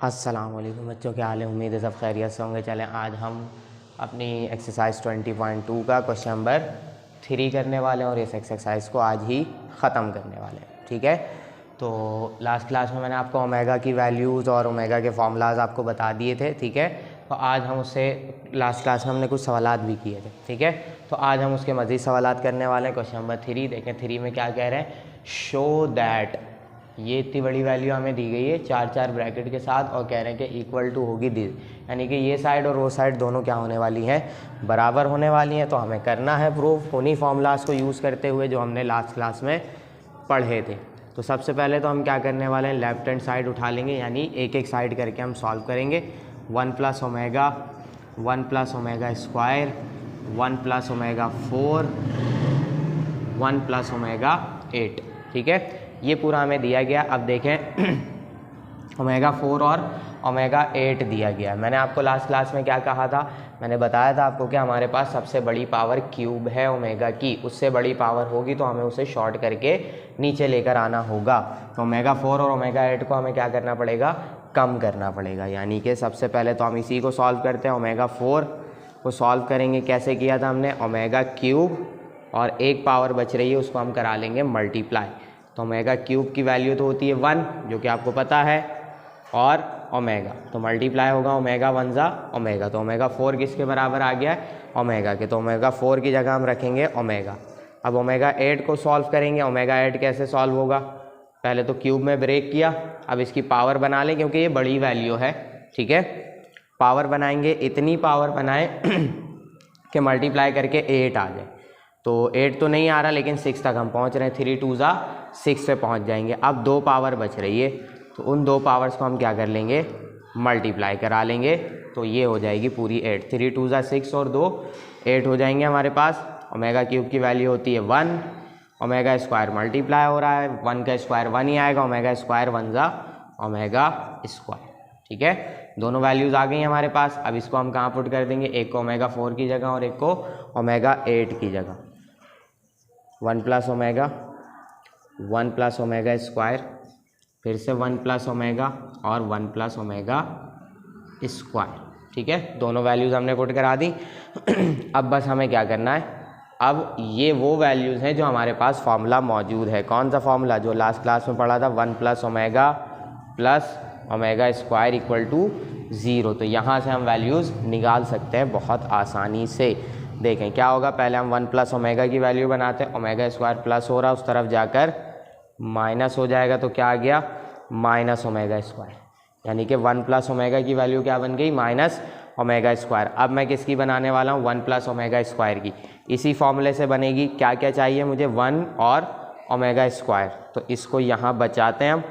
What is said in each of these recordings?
अस्सलाम वालेकुम बच्चों, क्या हाल है। उम्मीद है सब खैरियत से होंगे। चलें आज हम अपनी एक्सरसाइज 20.2 का क्वेश्चन नंबर 3 करने वाले हैं और इस एक्सरसाइज को आज ही ख़त्म करने वाले हैं। ठीक है, तो लास्ट क्लास में मैंने आपको ओमेगा की वैल्यूज़ और ओमेगा के फार्मूलाज आपको बता दिए थे। ठीक है, तो आज हम उससे लास्ट क्लास में हमने कुछ सवालात भी किए थे। ठीक है, तो आज हम उसके मज़ीद सवालात करने वाले हैं। क्वेश्चन नंबर 3 देखें। 3 में क्या कह रहे हैं, शो दैट, ये इतनी बड़ी वैल्यू हमें दी गई है 4 ब्रैकेट के साथ और कह रहे हैं कि इक्वल टू होगी दिस, यानी कि ये साइड और वो साइड दोनों क्या होने वाली हैं, बराबर होने वाली हैं। तो हमें करना है प्रूफ उन्हीं फॉर्मूलाज को यूज़ करते हुए जो हमने लास्ट क्लास में पढ़े थे। तो सबसे पहले तो हम क्या करने वाले हैं, लेफ्ट हैंड साइड उठा लेंगे, यानी एक एक साइड करके हम सॉल्व करेंगे। 1 + omega, 1 + omega square, 1 + omega 4, 1 + omega 8। ठीक है, ये पूरा हमें दिया गया। अब देखें ओमेगा 4 और ओमेगा 8 दिया गया। मैंने आपको लास्ट क्लास में क्या कहा था, मैंने बताया था आपको कि हमारे पास सबसे बड़ी पावर क्यूब है ओमेगा की, उससे बड़ी पावर होगी तो हमें उसे शॉर्ट करके नीचे लेकर आना होगा। तो ओमेगा 4 और ओमेगा 8 को हमें क्या करना पड़ेगा, कम करना पड़ेगा। यानी कि सबसे पहले तो हम इसी को सॉल्व करते हैं। ओमेगा 4 को सॉल्व करेंगे, कैसे किया था हमने, ओमेगा क्यूब और एक पावर बच रही है उसको हम करा लेंगे मल्टीप्लाई। तो ओमेगा क्यूब की वैल्यू तो होती है 1, जो कि आपको पता है, और ओमेगा तो मल्टीप्लाई होगा ओमेगा 1 ज़ा ओमेगा। तो ओमेगा 4 किसके बराबर आ गया है, ओमेगा के। तो ओमेगा 4 की जगह हम रखेंगे ओमेगा। अब ओमेगा 8 को सॉल्व करेंगे। ओमेगा 8 कैसे सॉल्व होगा, पहले तो क्यूब में ब्रेक किया, अब इसकी पावर बना लें क्योंकि ये बड़ी वैल्यू है। ठीक है, पावर बनाएंगे, इतनी पावर बनाएं कि मल्टीप्लाई करके 8 आ जाए। तो 8 तो नहीं आ रहा, लेकिन 6 तक हम पहुंच रहे हैं। 3 2 ज़ा 6 पे पहुंच जाएंगे। अब 2 पावर बच रही है, तो उन 2 पावर्स को हम क्या कर लेंगे, मल्टीप्लाई करा लेंगे। तो ये हो जाएगी पूरी 8। 3 2 ज़ा 6 और 2 8 हो जाएंगे हमारे पास। ओमेगा क्यूब की वैल्यू होती है 1, ओमेगा स्क्वायर मल्टीप्लाई हो रहा है, 1 का स्क्वायर 1 ही आएगा, ओमेगा स्क्वायर 1 ज़ा ओमेगा स्क्वायर। ठीक है, दोनों वैल्यूज़ आ गई हमारे पास। अब इसको हम कहाँ पुट कर देंगे, एक को ओमेगा 4 की जगह और एक को ओमेगा 8 की जगह। 1 + ओमेगा, 1 + ओमेगा स्क्वायर, फिर से 1 + ओमेगा और 1 + ओमेगा स्क्वायर। ठीक है, दोनों वैल्यूज़ हमने पुट करा दी। अब बस हमें क्या करना है, अब ये वो वैल्यूज़ हैं जो हमारे पास फार्मूला मौजूद है। कौन सा फार्मूला, जो लास्ट क्लास में पढ़ा था, 1 + omega plus omega square equal to 0। तो यहाँ से हम वैल्यूज़ निकाल सकते हैं बहुत आसानी से। देखें क्या होगा, पहले हम 1 + ओमेगा की वैल्यू बनाते हैं। ओमेगा स्क्वायर प्लस हो रहा है, उस तरफ जाकर माइनस हो जाएगा, तो क्या आ गया, माइनस ओमेगा स्क्वायर। यानी कि 1 + ओमेगा की वैल्यू क्या बन गई, माइनस ओमेगा स्क्वायर। अब मैं किसकी बनाने वाला हूँ, 1 + ओमेगा स्क्वायर की। इसी फॉर्मूले से बनेगी। क्या क्या चाहिए मुझे, 1 और ओमेगा स्क्वायर। तो इसको यहाँ बचाते हैं हम,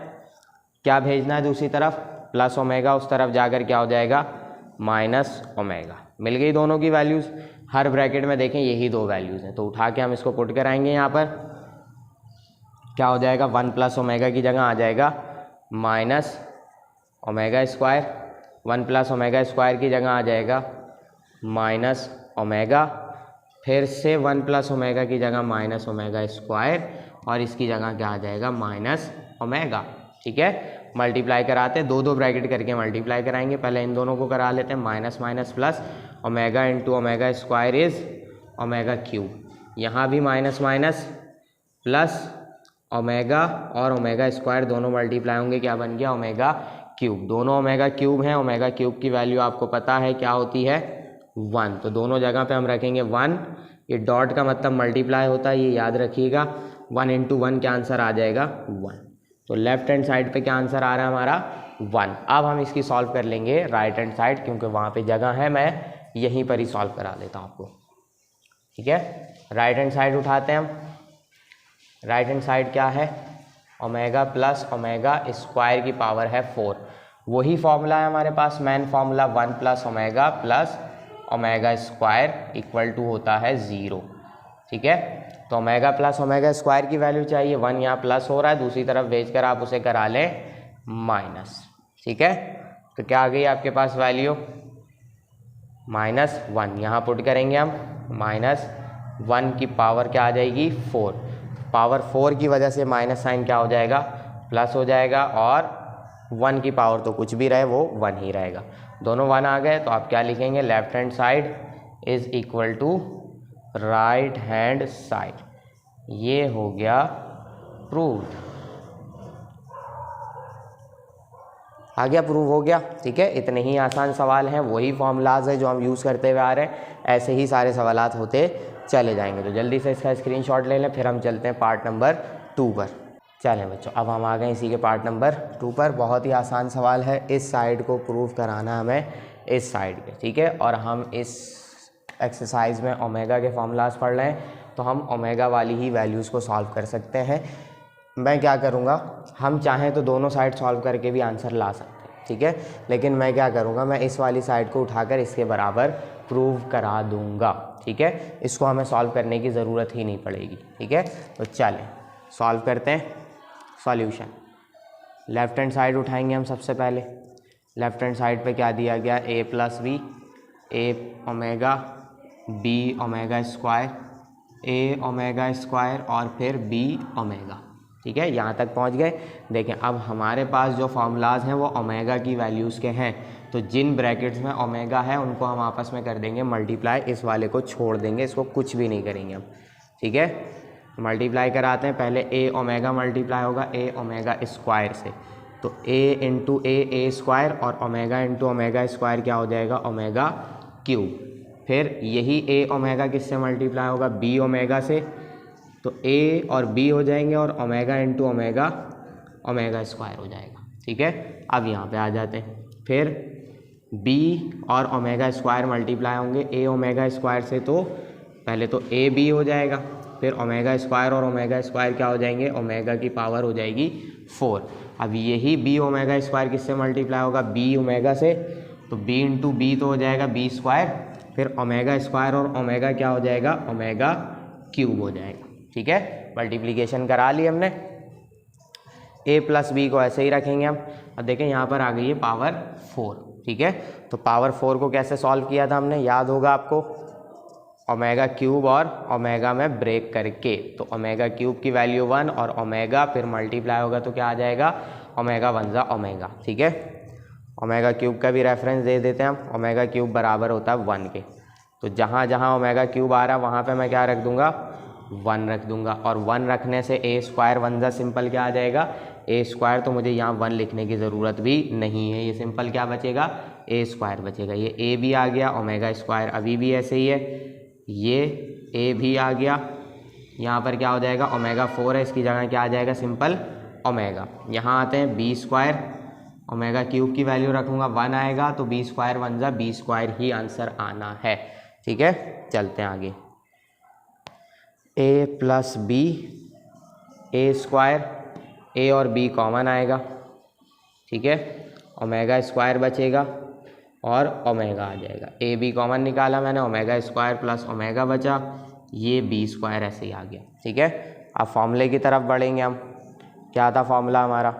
क्या भेजना है दूसरी तरफ, प्लस ओमेगा, उस तरफ जाकर क्या हो जाएगा, माइनस ओमेगा। मिल गई दोनों की वैल्यूज़। हर ब्रैकेट में देखें यही 2 वैल्यूज़ हैं, तो उठा के हम इसको पुट कराएंगे। यहाँ पर क्या हो जाएगा, 1 + ओमेगा की जगह आ जाएगा minus omega square, 1 + omega square की जगह आ जाएगा माइनस ओमेगा, फिर से 1 + ओमेगा की जगह माइनस ओमेगा स्क्वायर, और इसकी जगह क्या आ जाएगा, माइनस ओमेगा। ठीक है, मल्टीप्लाई कराते हैं, 2 ब्रैकेट करके मल्टीप्लाई कराएंगे। पहले इन दोनों को करा लेते हैं, minus minus plus, omega into omega square is omega cube. यहाँ भी माइनस माइनस प्लस ओमेगा और ओमेगा स्क्वायर दोनों मल्टीप्लाई होंगे, क्या बन गया, ओमेगा क्यूब। दोनों ओमेगा क्यूब हैं। ओमेगा क्यूब की वैल्यू आपको पता है क्या होती है, 1। तो दोनों जगह पे हम रखेंगे 1। ये डॉट का मतलब मल्टीप्लाई होता है, ये याद रखिएगा। 1 × 1 क्या आंसर आ जाएगा, 1। तो लेफ्ट हैंड साइड पे क्या आंसर आ रहा है हमारा, 1। अब हम इसकी सॉल्व कर लेंगे राइट हैंड साइड, क्योंकि वहाँ पे जगह है, मैं यहीं पर ही सॉल्व करा देता हूँ आपको। ठीक है, राइट हैंड साइड उठाते हैं हम। राइट हैंड साइड क्या है, ओमेगा प्लस ओमेगा स्क्वायर की पावर है 4। वही फॉर्मूला है हमारे पास, main formula, 1 + omega plus omega square equal to होता है 0। ठीक है, तो ओमेगा प्लस ओमेगा स्क्वायर की वैल्यू चाहिए, 1 यहाँ प्लस हो रहा है, दूसरी तरफ भेजकर आप उसे करा लें माइनस। ठीक है, तो क्या आ गई आपके पास वैल्यू, -1। यहाँ पुट करेंगे हम, -1 की पावर क्या आ जाएगी, 4। पावर 4 की वजह से माइनस साइन क्या हो जाएगा, प्लस हो जाएगा, और 1 की पावर तो कुछ भी रहे वो 1 ही रहेगा। दोनों 1 आ गए तो आप क्या लिखेंगे, left hand side is equal to right hand side. ये हो गया प्रूव्ड, आ गया, प्रूव हो गया। ठीक है, इतने ही आसान सवाल हैं, वही फॉर्मूलाज है जो हम यूज़ करते हुए आ रहे हैं, ऐसे ही सारे सवालात होते चले जाएंगे। तो जल्दी से इसका स्क्रीनशॉट ले लें, फिर हम चलते हैं पार्ट नंबर 2 पर। चलें बच्चों, अब हम आ गए इसी के पार्ट नंबर 2 पर। बहुत ही आसान सवाल है, इस साइड को प्रूव कराना हमें इस साइड के। ठीक है, और हम इस एक्सरसाइज में ओमेगा के फॉर्मूलाज पढ़ रहे हैं, तो हम ओमेगा वाली ही वैल्यूज़ को सॉल्व कर सकते हैं। मैं क्या करूँगा, हम चाहें तो दोनों साइड सॉल्व करके भी आंसर ला सकते हैं। ठीक है, लेकिन मैं क्या करूँगा, मैं इस वाली साइड को उठाकर इसके बराबर प्रूव करा दूँगा। ठीक है, इसको हमें सॉल्व करने की ज़रूरत ही नहीं पड़ेगी। ठीक है, तो चलें सॉल्व करते हैं। सॉल्यूशन, लेफ्ट हैंड साइड उठाएंगे हम सबसे पहले। लेफ्ट हैंड साइड पे क्या दिया गया, a plus B, a omega, b omega square, a omega square और फिर बी ओमेगा। ठीक है, यहाँ तक पहुँच गए। देखें, अब हमारे पास जो फार्मूलाज हैं वो ओमेगा की वैल्यूज़ के हैं, तो जिन ब्रैकेट्स में ओमेगा है उनको हम आपस में कर देंगे मल्टीप्लाई, इस वाले को छोड़ देंगे, इसको कुछ भी नहीं करेंगे हम। ठीक है, मल्टीप्लाई कराते हैं। पहले ए ओमेगा मल्टीप्लाई होगा ए ओमेगा स्क्वायर से, तो ए इंटू ए स्क्वायर और ओमेगा इंटू ओमेगा स्क्वायर क्या हो जाएगा, ओमेगा क्यूब। फिर यही ए ओमेगा किससे मल्टीप्लाई होगा, बी ओमेगा से, तो ए और बी हो जाएंगे और omega into omega omega square हो जाएगा। ठीक है, अब यहाँ पे आ जाते हैं। फिर बी और ओमेगा स्क्वायर मल्टीप्लाई होंगे ए ओमेगा स्क्वायर से, तो पहले तो ए बी हो जाएगा, फिर ओमेगा स्क्वायर और ओमेगा स्क्वायर क्या हो जाएंगे, ओमेगा की पावर हो जाएगी 4। अब यही बी ओमेगा स्क्वायर किससे मल्टीप्लाई होगा, बी ओमेगा से, तो बी इंटू बी तो हो जाएगा बी स्क्वायर, फिर ओमेगा स्क्वायर और ओमेगा क्या हो जाएगा, ओमेगा क्यूब हो जाएगा। ठीक है, मल्टीप्लिकेशन करा ली हमने। a प्लस बी को ऐसे ही रखेंगे हम। अब देखें यहाँ पर आ गई है पावर 4। ठीक है, तो पावर 4 को कैसे सॉल्व किया था हमने, याद होगा आपको, ओमेगा क्यूब और ओमेगा में ब्रेक करके। तो ओमेगा क्यूब की वैल्यू 1 और ओमेगा फिर मल्टीप्लाई होगा तो क्या आ जाएगा, ओमेगा 1 जा ओमेगा। ठीक है, ओमेगा क्यूब का भी रेफरेंस दे देते हैं हम, ओमेगा क्यूब बराबर होता है 1 के। तो जहाँ जहाँ ओमेगा क्यूब आ रहा है वहाँ पे मैं क्या रख दूँगा, 1 रख दूँगा, और 1 रखने से ए स्क्वायर 1 जा सिंपल क्या आ जाएगा, ए स्क्वायर, तो मुझे यहाँ 1 लिखने की ज़रूरत भी नहीं है, ये सिंपल क्या बचेगा, ए स्क्वायर बचेगा। ये ए भी आ गया, ओमेगा स्क्वायर अभी भी ऐसे ही है, ये ए भी आ गया, यहाँ पर क्या हो जाएगा, ओमेगा 4 है, इसकी जगह क्या आ जाएगा, सिंपल ओमेगा। यहाँ आते हैं बी स्क्वायर, ओमेगा क्यूब की वैल्यू रखूँगा 1 आएगा, तो बी स्क्वायर 1 जा बी स्क्वायर ही आंसर आना है। ठीक है, चलते हैं आगे। ए प्लस बी, ए स्क्वायर, ए और बी कॉमन आएगा। ठीक है, ओमेगा स्क्वायर बचेगा और ओमेगा आ जाएगा, ए बी कॉमन निकाला मैंने, ओमेगा स्क्वायर प्लस ओमेगा बचा, ये बी स्क्वायर ऐसे ही आ गया। ठीक है, अब फॉर्मूले की तरफ बढ़ेंगे हम। क्या था फॉर्मूला हमारा,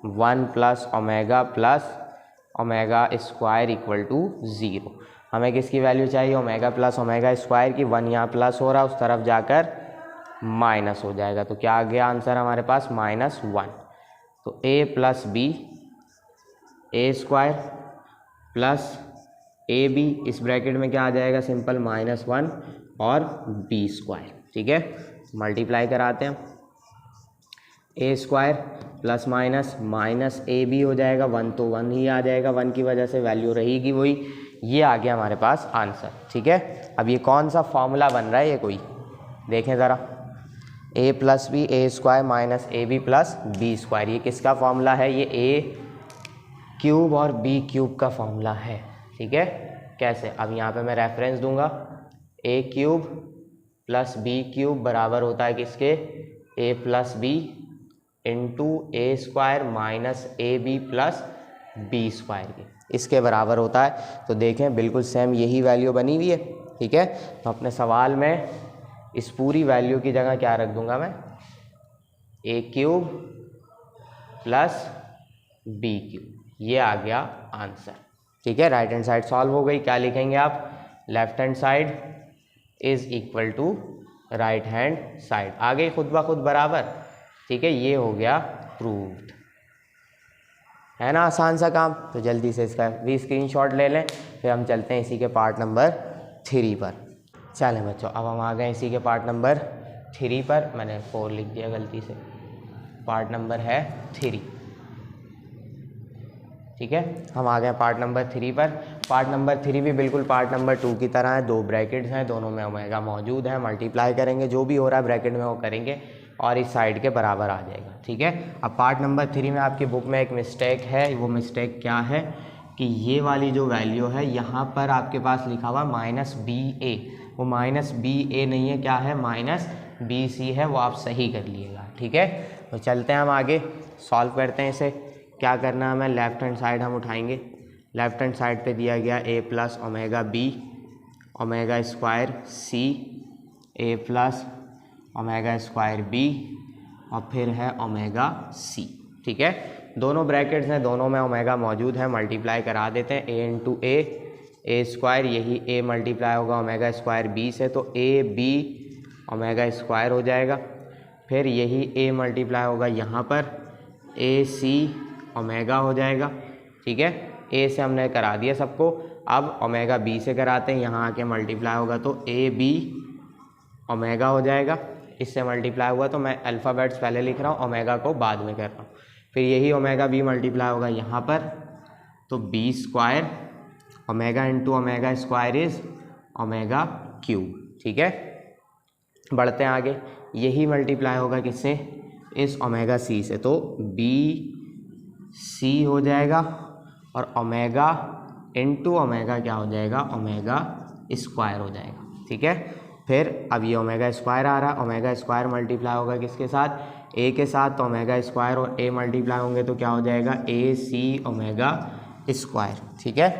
1 plus omega square equal to 0। हमें किसकी वैल्यू चाहिए, ओमेगा प्लस ओमेगा स्क्वायर की। 1 यहाँ प्लस हो रहा है, उस तरफ जाकर माइनस हो जाएगा, तो क्या आ गया आंसर हमारे पास, -1। तो A plus B, A square plus A B, इस ब्रैकेट में क्या आ जाएगा, सिंपल -1 और बी स्क्वायर। ठीक है, मल्टीप्लाई कराते हैं, A square plus minus A B हो जाएगा, 1 तो 1 ही आ जाएगा, 1 की वजह से वैल्यू रहेगी वही, ये आ गया हमारे पास आंसर। ठीक है, अब ये कौन सा फॉर्मूला बन रहा है, ये कोई देखें ज़रा, A plus B, A square minus A B plus B square, ये किसका फॉर्मूला है, ये ए क्यूब और बी क्यूब का फॉर्मूला है। ठीक है, कैसे, अब यहाँ पे मैं रेफरेंस दूंगा, A cube plus B cube बराबर होता है किसके, A plus B into A square minus A B plus B square के, इसके बराबर होता है। तो देखें बिल्कुल सेम यही वैल्यू बनी हुई है। ठीक है, तो अपने सवाल में इस पूरी वैल्यू की जगह क्या रख दूंगा मैं, ए क्यूब प्लस बी क्यूब, ये आ गया आंसर। ठीक है, राइट हैंड साइड सॉल्व हो गई। क्या लिखेंगे आप, left hand side is equal to right hand side, आ गई खुद ब खुद बराबर। ठीक है, ये हो गया प्रूव्ड। है ना आसान सा काम। तो जल्दी से इसका भी स्क्रीनशॉट ले लें, फिर हम चलते हैं इसी के पार्ट नंबर 3 पर। चलें बच्चों, अब हम आ गए इसी के पार्ट नंबर 3 पर। मैंने 4 लिख दिया गलती से, पार्ट नंबर है 3। ठीक है, हम आ गए पार्ट नंबर 3 पर। पार्ट नंबर 3 भी बिल्कुल पार्ट नंबर 2 की तरह है। 2 ब्रैकेट्स हैं, दोनों में ओमेगा मौजूद है। मल्टीप्लाई करेंगे, जो भी हो रहा है ब्रैकेट में वो करेंगे और इस साइड के बराबर आ जाएगा। ठीक है, अब पार्ट नंबर 3 में आपकी बुक में एक मिस्टेक है। वो मिस्टेक क्या है कि ये वाली जो वैल्यू है यहाँ पर आपके पास लिखा हुआ -BA, वो -BA नहीं है, क्या है -BC है। वो आप सही कर लीजिएगा। ठीक है, तो चलते हैं हम आगे सॉल्व करते हैं इसे। क्या करना है हमें, लेफ्ट हैंड साइड हम उठाएंगे। लेफ्ट हैंड साइड पे दिया गया a + ω/b ω² c, a + ω² b और फिर है ω/c। ठीक है, दोनों ब्रैकेट्स हैं, दोनों में ओमेगा मौजूद है। मल्टीप्लाई करा देते हैं, a × a² यही a मल्टीप्लाई होगा ω² b से, तो ab ω² हो जाएगा। फिर यही a मल्टीप्लाई होगा यहाँ पर ac ओमेगा हो जाएगा। ठीक है, a से हमने करा दिया सबको, अब ω/b से कराते हैं। यहाँ आके मल्टीप्लाई होगा तो ab ओमेगा हो जाएगा। इससे मल्टीप्लाई हुआ तो मैं अल्फ़ाबेट्स पहले लिख रहा हूँ, ओमेगा को बाद में कर रहा हूँ। फिर यही ω/b मल्टीप्लाई होगा यहाँ पर, तो b² ओमेगा × ω² इज़ ω³। ठीक है, बढ़ते हैं आगे। यही मल्टीप्लाई होगा किससे, इस ω/c से, तो BC हो जाएगा और ओमेगा × ओमेगा क्या हो जाएगा, ω² हो जाएगा। ठीक है, फिर अब ये ω² आ रहा है, ω² मल्टीप्लाई होगा किसके साथ, a के साथ, तो ω² और a मल्टीप्लाई होंगे तो क्या हो जाएगा AC ω²। ठीक है,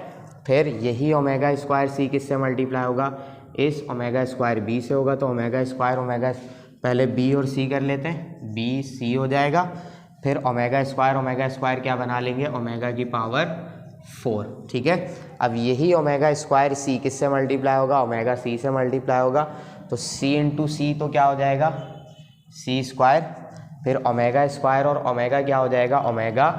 फिर यही ω² c किससे मल्टीप्लाई होगा, इस ω² b से होगा, तो ω² पहले b और c कर लेते हैं, BC हो जाएगा। फिर ω² क्या बना लेंगे, ω⁴। ठीक है, अब यही ω² c किससे मल्टीप्लाई होगा, ω/c से मल्टीप्लाई होगा, तो c × c तो क्या हो जाएगा c²। फिर ω² और ओमेगा क्या हो जाएगा, ω³।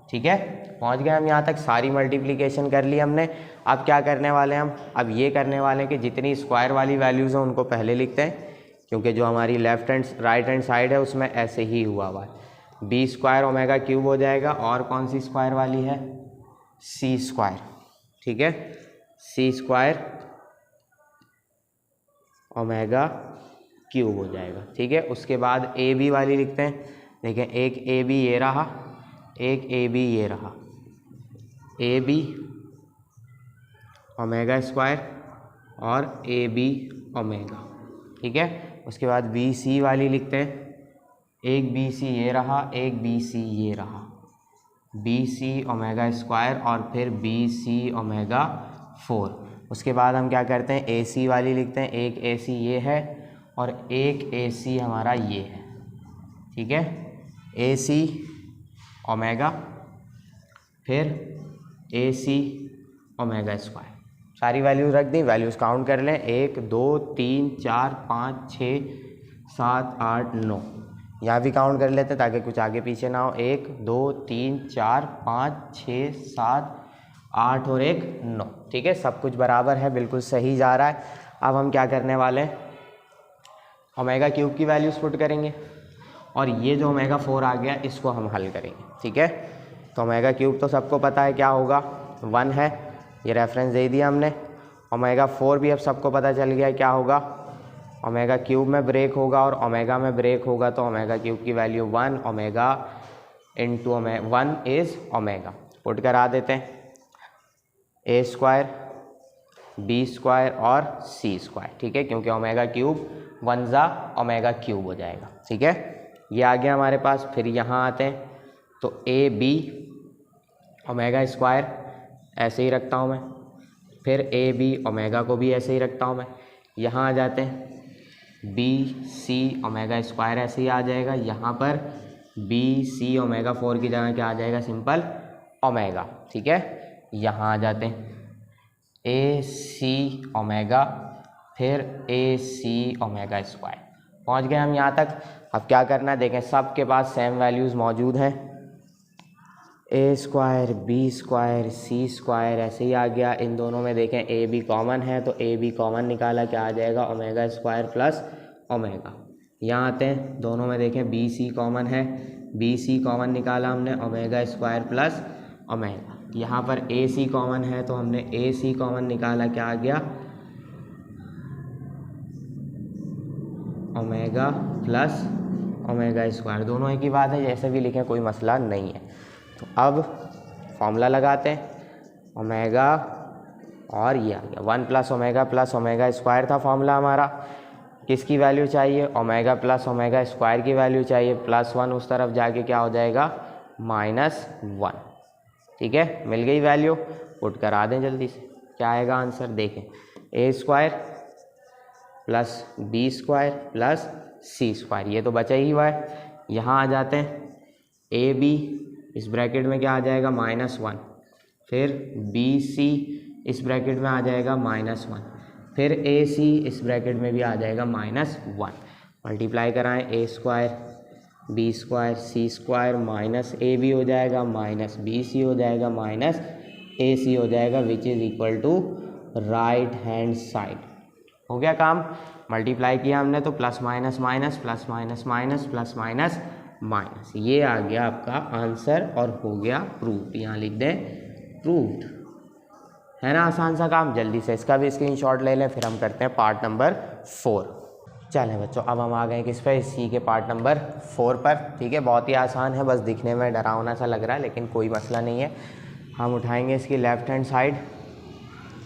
ठीक है, पहुंच गए हम यहाँ तक। सारी मल्टीप्लिकेशन कर ली हमने। अब क्या करने वाले हैं हम, अब ये करने वाले हैं कि जितनी स्क्वायर वाली वैल्यूज़ हैं उनको पहले लिखते हैं, क्योंकि जो हमारी राइट हैंड साइड है उसमें ऐसे ही हुआ है। b² ω³ हो जाएगा, और कौन सी स्क्वायर वाली है, c²। ठीक है, c² ω³ हो जाएगा। ठीक है, उसके बाद ab वाली लिखते हैं। देखिए, एक ab ये रहा, एक ab ये रहा, ab ω² और ab ओमेगा। ठीक है, उसके बाद BC वाली लिखते हैं। एक BC ये रहा, एक BC ये रहा, BC ω² और फिर BC ω⁴। उसके बाद हम क्या करते हैं, AC वाली लिखते हैं। एक AC ये है और एक AC हमारा ये है। ठीक है, AC ओमेगा फिर AC ω²। सारी वैल्यूज़ रख दी, वैल्यूज़ काउंट कर लें, 1 2 3 4 5 6 7 8 9। यहाँ भी काउंट कर लेते हैं ताकि कुछ आगे पीछे ना हो। 1 2 3 4 5 6 7 8 और 1 9। ठीक है, सब कुछ बराबर है, बिल्कुल सही जा रहा है। अब हम क्या करने वाले हैं, ω³ की वैल्यूज़ पुट करेंगे और ये जो ω⁴ आ गया इसको हम हल करेंगे। ठीक है, तो ω³ तो सबको पता है क्या होगा, 1 है, ये रेफरेंस दे दिया हमने। ω⁴ भी अब सबको पता चल गया क्या होगा, ω³ में ब्रेक होगा और ओमेगा में ब्रेक होगा, तो ω³ की value 1, omega × 1 is omega. Put करा देते हैं, a² b² और c²। ठीक है, क्योंकि ω³ 1 ज़ा ω³ हो जाएगा। ठीक है, ये आ गया हमारे पास। फिर यहाँ आते हैं तो ab ω² ऐसे ही रखता हूँ मैं, फिर ab ओमेगा को भी ऐसे ही रखता हूँ मैं। यहाँ आ जाते हैं, BC ω² ऐसे ही आ जाएगा। यहाँ पर BC ω⁴ की जगह क्या आ जाएगा, सिंपल ओमेगा। ठीक है, यहाँ आ जाते हैं, AC ओमेगा फिर AC ω²। पहुँच गए हम यहाँ तक। अब क्या करना है देखें, सब के पास सेम वैल्यूज़ मौजूद हैं, A square B square C square ऐसे ही आ गया। इन दोनों में देखें ए बी कॉमन है तो ए बी कॉमन निकाला, क्या आ जाएगा ओमेगा स्क्वायर प्लस ओमेगा। यहाँ आते हैं, दोनों में देखें बी सी कॉमन है, बी सी कॉमन निकाला हमने, ओमेगा स्क्वायर प्लस ओमेगा। यहाँ पर ए सी कॉमन है तो हमने ए सी कॉमन निकाला, क्या आ गया ओमेगा प्लस ओमेगा स्क्वायर। दोनों एक ही बात है, जैसे भी लिखें कोई मसला नहीं है। तो अब फॉर्मूला लगाते हैं, ओमेगा और ये आ गया 1 प्लस ओमेगा स्क्वायर था फॉर्मूला हमारा। किसकी वैल्यू चाहिए, ओमेगा प्लस ओमेगा स्क्वायर की वैल्यू चाहिए, +1 उस तरफ जाके क्या हो जाएगा -1। ठीक है, मिल गई वैल्यू, पुट करा दें जल्दी से, क्या आएगा आंसर देखें, A square plus B square plus C square, ये तो बचा ही हुआ है। यहाँ आ जाते हैं, ए बी इस ब्रैकेट में क्या आ जाएगा -1, फिर बी सी इस ब्रैकेट में आ जाएगा -1, फिर ए सी इस ब्रैकेट में भी आ जाएगा -1। मल्टीप्लाई कराएं, A square B square C square minus A B हो जाएगा, माइनस बी सी हो जाएगा, माइनस ए सी हो जाएगा, which is equal to right hand side. हो गया काम, मल्टीप्लाई किया हमने तो plus minus minus plus minus minus plus minus minus, ये आ गया आपका आंसर और हो गया प्रूफ। यहाँ लिख दें प्रूव्ड, है ना आसान सा काम। जल्दी से इसका भी स्क्रीनशॉट ले लें, फिर हम करते हैं पार्ट नंबर 4। चलें बच्चों, अब हम आ गए किस पे, सी के पार्ट नंबर 4 पर। ठीक है, बहुत ही आसान है, बस दिखने में डरावना सा लग रहा है लेकिन कोई मसला नहीं है। हम उठाएंगे इसकी लेफ़्ट हैंड साइड,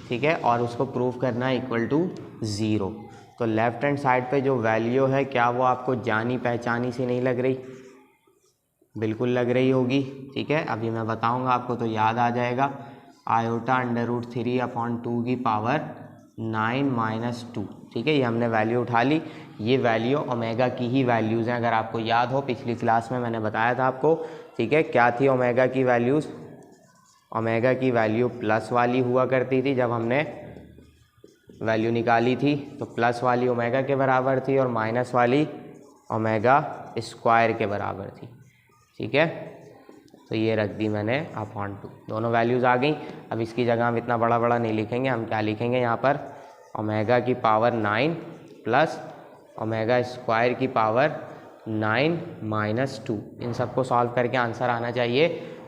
ठीक है, और उसको प्रूफ करना है इक्वल टू 0। तो लेफ़्ट हैंड साइड पे जो वैल्यू है, क्या वो आपको जानी पहचानी सी नहीं लग रही, बिल्कुल लग रही होगी। ठीक है, अभी मैं बताऊंगा आपको तो याद आ जाएगा, आयोटा √3/2 की पावर 9 - 2। ठीक है, ये हमने वैल्यू उठा ली, ये वैल्यू ओमेगा की ही वैल्यूज़ हैं। अगर आपको याद हो पिछली क्लास में मैंने बताया था आपको, ठीक है, क्या थी ओमेगा की वैल्यूज़, ओमेगा की वैल्यू प्लस वाली हुआ करती थी, जब हमने वैल्यू निकाली थी तो प्लस वाली ओमेगा के बराबर थी और माइनस वाली ओमेगा स्क्वायर के बराबर थी। ठीक है, तो ये रख दी मैंने /2, दोनों वैल्यूज़ आ गई। अब इसकी जगह हम इतना बड़ा बड़ा नहीं लिखेंगे, हम क्या लिखेंगे यहाँ पर ओमेगा की पावर 9 प्लस ओमेगा स्क्वायर की पावर 9 - 2। इन सबको सॉल्व करके आंसर आना चाहिए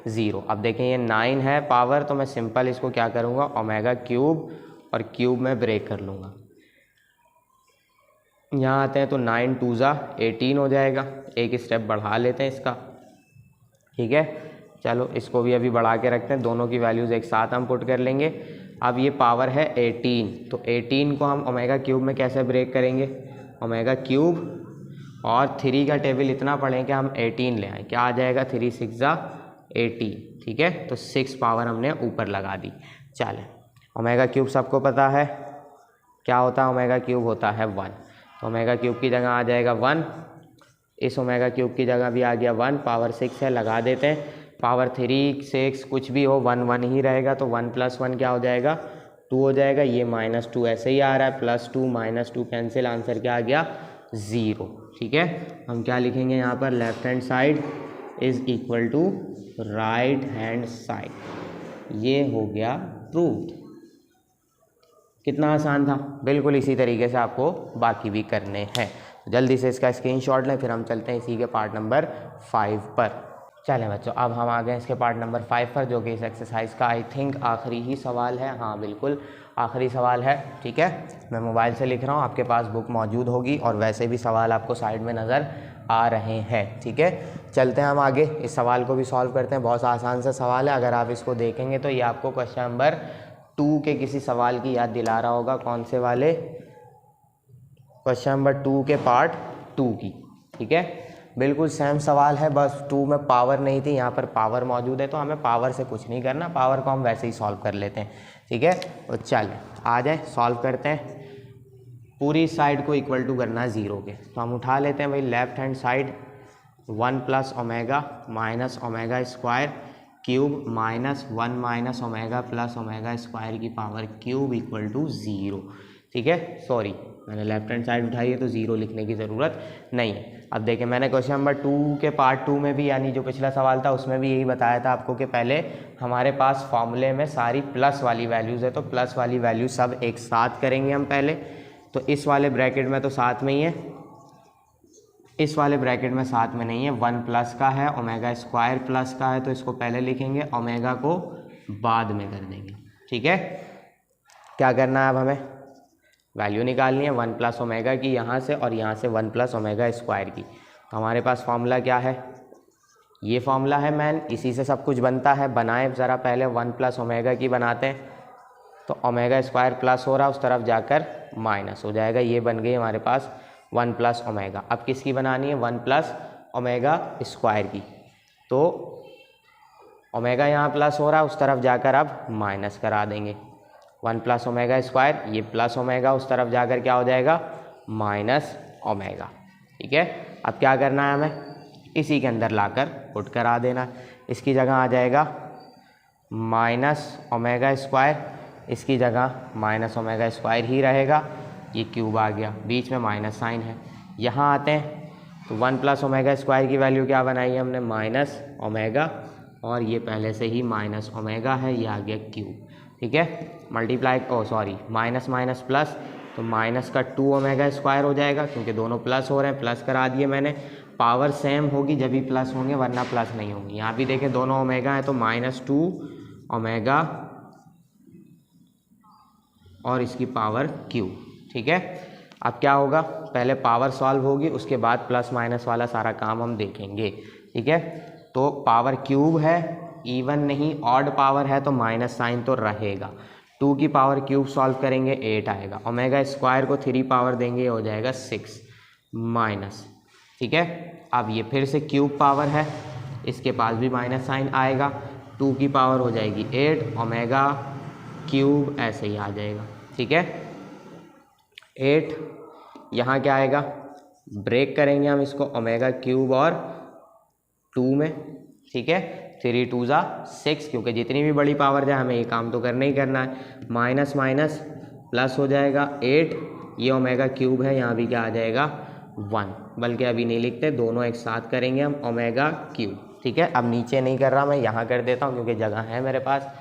0। अब देखें ये 9 है पावर, तो मैं सिंपल इसको क्या करूँगा ओमेगा क्यूब और क्यूब में ब्रेक कर लूँगा। यहाँ आते हैं तो 9 × 2 = 18 हो जाएगा। एक स्टेप बढ़ा लेते हैं इसका, ठीक है, चलो इसको भी अभी बढ़ा के रखते हैं, दोनों की वैल्यूज़ एक साथ हम पुट कर लेंगे। अब ये पावर है 18, तो 18 को हम ओमेगा क्यूब में कैसे ब्रेक करेंगे, ओमेगा क्यूब और 3 का टेबल इतना पढ़ें कि हम 18 ले आएँ, क्या आ जाएगा 3 × 6 = 18। ठीक है, तो 6 पावर हमने ऊपर लगा दी। चलें, ओमेगा क्यूब सबको पता है क्या होता है, ओमेगा क्यूब होता है 1, तो ओमेगा क्यूब की जगह आ जाएगा 1, इस ओमेगा क्यूब की जगह भी आ गया 1, पावर 6 है लगा देते हैं, पावर 3 6 कुछ भी हो 1 1 ही रहेगा, तो 1 + 1 क्या हो जाएगा 2 हो जाएगा, ये -2 ऐसे ही आ रहा है, +2 - 2 कैंसिल, आंसर क्या आ गया 0। ठीक है, हम क्या लिखेंगे यहाँ पर, left hand side is equal to right hand side, ये हो गया प्रूव्ड। कितना आसान था, बिल्कुल इसी तरीके से आपको बाकी भी करने हैं। जल्दी से इसका स्क्रीनशॉट लें, फिर हम चलते हैं इसी के पार्ट नंबर 5 पर। चलें बच्चों, अब हम आ गए इसके पार्ट नंबर 5 पर, जो कि इस एक्सरसाइज का आई थिंक आखिरी ही सवाल है। हाँ बिल्कुल आखिरी सवाल है। ठीक है, मैं मोबाइल से लिख रहा हूँ, आपके पास बुक मौजूद होगी और वैसे भी सवाल आपको साइड में नज़र आ रहे हैं। ठीक है, चलते हैं हम आगे, इस सवाल को भी सॉल्व करते हैं। बहुत आसान सा सवाल है, अगर आप इसको देखेंगे तो ये आपको क्वेश्चन नंबर 2 के किसी सवाल की याद दिला रहा होगा। कौन से वाले, क्वेश्चन नंबर 2 के पार्ट 2 की। ठीक है, बिल्कुल सेम सवाल है, बस 2 में पावर नहीं थी, यहाँ पर पावर मौजूद है, तो हमें पावर से कुछ नहीं करना, पावर को हम वैसे ही सॉल्व कर लेते हैं। ठीक है, तो चलें आ जाए सॉल्व करते हैं। पूरी साइड को इक्वल टू करना है 0 के, तो हम उठा लेते हैं भाई left hand side, 1 + omega - omega square cube -1 - omega + omega square की पावर क्यूब इक्वल टू 0। ठीक है, सॉरी मैंने लेफ्ट हैंड साइड उठाई है तो 0 लिखने की ज़रूरत नहीं है। अब देखें मैंने क्वेश्चन नंबर 2 के पार्ट 2 में भी, यानी जो पिछला सवाल था उसमें भी यही बताया था आपको कि पहले हमारे पास फॉर्मूले में सारी प्लस वाली वैल्यूज़ है, तो प्लस वाली वैल्यू सब एक साथ करेंगे हम पहले। तो इस वाले ब्रैकेट में तो साथ में ही है, इस वाले ब्रैकेट में साथ में नहीं है, 1 प्लस का है, ओमेगा स्क्वायर प्लस का है, तो इसको पहले लिखेंगे, ओमेगा को बाद में कर देंगे। ठीक है, क्या करना है अब हमें वैल्यू निकालनी है 1 प्लस ओमेगा की यहाँ से, और यहाँ से 1 प्लस ओमेगा स्क्वायर की। तो हमारे पास फॉर्मूला क्या है, ये फॉर्मूला है मैन, इसी से सब कुछ बनता है। बनाए ज़रा पहले 1 प्लस ओमेगा की बनाते हैं, तो ओमेगा स्क्वायर प्लस हो रहा है, उस तरफ जाकर माइनस हो जाएगा, ये बन गई हमारे पास 1 प्लस ओमेगा। अब किसकी बनानी है, 1 प्लस ओमेगा स्क्वायर की। तो ओमेगा यहाँ प्लस हो रहा है, उस तरफ जाकर अब माइनस करा देंगे, 1 प्लस ओमेगा स्क्वायर, ये प्लस ओमेगा, उस तरफ जाकर क्या हो जाएगा, माइनस ओमेगा। ठीक है, अब क्या करना है हमें, इसी के अंदर लाकर पुट करा देना है। इसकी जगह आ जाएगा माइनस ओमेगा स्क्वायर, इसकी जगह माइनस ओमेगा स्क्वायर ही रहेगा, ये क्यूब आ गया, बीच में माइनस साइन है। यहाँ आते हैं तो 1 प्लस ओमेगा स्क्वायर की वैल्यू क्या बनाई है हमने, माइनस ओमेगा, और ये पहले से ही माइनस ओमेगा है, ये आ गया क्यूब। ठीक है, मल्टीप्लाई माइनस माइनस प्लस, तो माइनस का 2 ओमेगा स्क्वायर हो जाएगा, क्योंकि दोनों प्लस हो रहे हैं, प्लस करा दिए मैंने। पावर सेम होगी जब भी प्लस होंगे, वरना प्लस नहीं होंगी। यहाँ भी देखें दोनों ओमेगा है, तो -2 ओमेगा और इसकी पावर क्यूब। ठीक है, अब क्या होगा, पहले पावर सॉल्व होगी, उसके बाद प्लस माइनस वाला सारा काम हम देखेंगे। ठीक है, तो पावर क्यूब है, इवन नहीं ऑड पावर है, तो माइनस साइन तो रहेगा। 2 की पावर क्यूब सॉल्व करेंगे 8 आएगा, ओमेगा स्क्वायर को 3 पावर देंगे, ये हो जाएगा 6 माइनस। ठीक है, अब ये फिर से क्यूब पावर है, इसके पास भी माइनस साइन आएगा, 2 की पावर हो जाएगी 8, ओमेगा क्यूब ऐसे ही आ जाएगा। ठीक है, 8, यहाँ क्या आएगा, ब्रेक करेंगे हम इसको, ओमेगा क्यूब और 2 में। ठीक है, 3 2 ज़ा 6, क्योंकि जितनी भी बड़ी पावर जाए हमें ये काम तो करना ही करना है। माइनस माइनस प्लस हो जाएगा 8, ये ओमेगा क्यूब है, यहाँ भी क्या आ जाएगा 1, बल्कि अभी नहीं लिखते, दोनों एक साथ करेंगे हम, ओमेगा क्यूब। ठीक है, अब नीचे नहीं कर रहा मैं, यहाँ कर देता हूँ क्योंकि जगह है मेरे पास।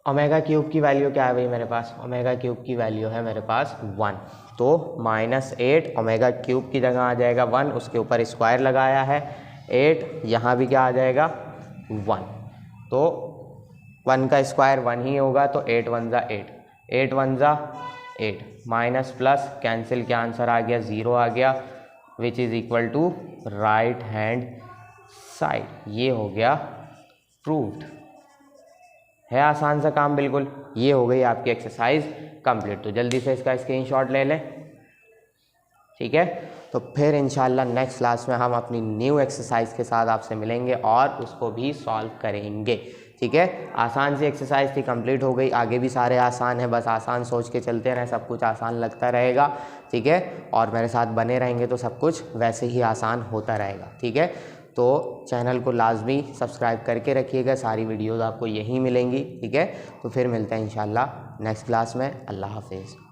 ओमेगा क्यूब की वैल्यू क्या है भाई मेरे पास, ओमेगा क्यूब की वैल्यू है मेरे पास 1, तो -8 ओमेगा क्यूब की जगह आ जाएगा 1, उसके ऊपर स्क्वायर लगाया है 8, यहाँ भी क्या आ जाएगा 1, तो 1 का स्क्वायर 1 ही होगा, तो 8 1 ज़ा 8, 8 1 ज़ा 8, माइनस प्लस कैंसिल, क्या आंसर आ गया 0 आ गया, which is equal to right hand side. ये हो गया प्रूव्ड। है आसान सा काम बिल्कुल। ये हो गई आपकी एक्सरसाइज कंप्लीट, तो जल्दी से इसका स्क्रीनशॉट ले लें। ठीक है, तो फिर इंशाल्लाह नेक्स्ट क्लास में हम अपनी न्यू एक्सरसाइज के साथ आपसे मिलेंगे और उसको भी सॉल्व करेंगे। ठीक है, आसान सी एक्सरसाइज थी, कंप्लीट हो गई, आगे भी सारे आसान है, बस आसान सोच के चलते रहें, सब कुछ आसान लगता रहेगा। ठीक है, और मेरे साथ बने रहेंगे तो सब कुछ वैसे ही आसान होता रहेगा। ठीक है, तो चैनल को लाजमी सब्सक्राइब करके रखिएगा, सारी वीडियोज़ आपको यहीं मिलेंगी। ठीक है, तो फिर मिलते हैं इंशाल्लाह नेक्स्ट क्लास में। अल्लाह हाफिज़।